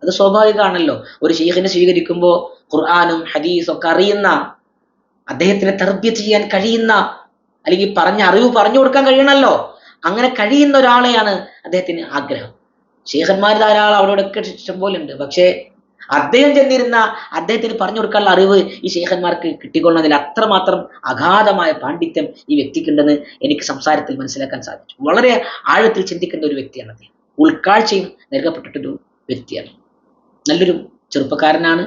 അത് സ്വാഭാവികമാണല്ലോ. ഒരു ശൈഖിനെ സ്വീകരിക്കുമ്പോൾ ഖുർആനും ഹദീസും ഒക്കെ അറിയുന്ന, അദ്ദേഹത്തിനെ തർബിയത്ത് ചെയ്യാൻ കഴിയുന്ന, അല്ലെങ്കിൽ അറിവ് പറഞ്ഞു കൊടുക്കാൻ കഴിയണമല്ലോ. അങ്ങനെ കഴിയുന്ന ഒരാളെയാണ് അദ്ദേഹത്തിന് ആഗ്രഹം. ശൈഖന്മാർ ധാരാളം അവിടെയൊക്കെ ഇഷ്ടം പോലെ ഉണ്ട്. പക്ഷേ അദ്ദേഹം ചെന്നിരുന്ന അദ്ദേഹത്തിന് പറഞ്ഞു കൊടുക്കാനുള്ള അറിവ് ഈ ശൈഖന്മാർക്ക് കിട്ടിക്കൊള്ളുന്നതിൽ അത്രമാത്രം അഗാധമായ പാണ്ഡിത്യം ഈ വ്യക്തിക്കുണ്ടെന്ന് എനിക്ക് സംസാരത്തിൽ മനസ്സിലാക്കാൻ സാധിച്ചു. വളരെ ആഴത്തിൽ ചിന്തിക്കുന്ന ഒരു വ്യക്തിയാണ് അദ്ദേഹം. ഉൾക്കാഴ്ചയും നൽകപ്പെട്ടിട്ടൊരു വ്യക്തിയാണ്. നല്ലൊരു ചെറുപ്പക്കാരനാണ്,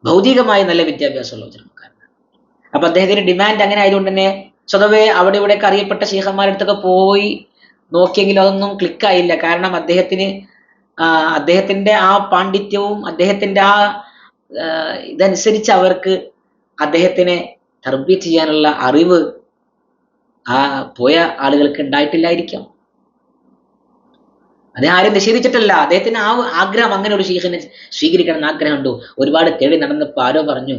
ഭൗതികമായി നല്ല വിദ്യാഭ്യാസമുള്ള ചെറുപ്പക്കാരനാണ്. അപ്പൊ അദ്ദേഹത്തിന്റെ ഡിമാൻഡ് അങ്ങനെ ആയതുകൊണ്ട് തന്നെ സ്വതവേ അവിടെ ഇവിടെയൊക്കെ അറിയപ്പെട്ട ശൈഖന്മാരുടെ അടുത്തൊക്കെ പോയി നോക്കിയെങ്കിലും അതൊന്നും ക്ലിക്കായില്ല. കാരണം അദ്ദേഹത്തിന്റെ ആ പാണ്ഡിത്യവും അദ്ദേഹത്തിന്റെ ആ ഇതനുസരിച്ച് അവർക്ക് അദ്ദേഹത്തിനെ തർബിയത്ത് ചെയ്യാനുള്ള അറിവ് ആ പോയ ആളുകൾക്ക് ഉണ്ടായിട്ടില്ലായിരിക്കാം. അദ്ദേഹം ആരും നിഷേധിച്ചിട്ടല്ല. അദ്ദേഹത്തിന് ആ ആഗ്രഹം, അങ്ങനെ ഒരു ശൈഖിനെ സ്വീകരിക്കണം എന്ന് ആഗ്രഹമുണ്ടോ. ഒരുപാട് തേടി നടന്നപ്പോ ആരോ പറഞ്ഞു,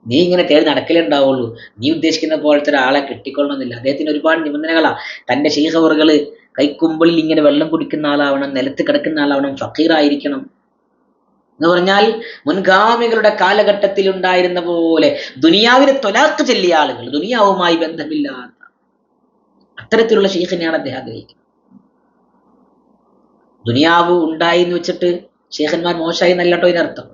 നീ ഇങ്ങനെ തേടി നടക്കലേ ഉണ്ടാവുള്ളൂ, നീ ഉദ്ദേശിക്കുന്ന പോലത്തെ ഒരാളെ കിട്ടിക്കൊള്ളണമെന്നില്ല. അദ്ദേഹത്തിന് ഒരുപാട് നിബന്ധനകളാ. തന്റെ ശൈഖവറുകള് കൈക്കുമ്പിളിൽ ഇങ്ങനെ വെള്ളം കുടിക്കുന്ന ആളാവണം, നിലത്ത് കിടക്കുന്ന ആളാവണം, ഫക്കീറായിരിക്കണം എന്ന് പറഞ്ഞാൽ മുൻഗാമികളുടെ കാലഘട്ടത്തിൽ ഉണ്ടായിരുന്ന പോലെ ദുനിയാവിനെ തൊലാക്ക് ചെല്ലിയ ആളുകൾ, ദുനിയാവുമായി ബന്ധമില്ലാത്ത അത്തരത്തിലുള്ള ശൈഖിനെയാണ് അദ്ദേഹം ആഗ്രഹിക്കുന്നത്. ദുനിയാവ് ഉണ്ടായി എന്ന് വെച്ചിട്ട് ശൈഖന്മാർ മോശമായി എന്നല്ലട്ടോ ഇതിനർത്ഥം.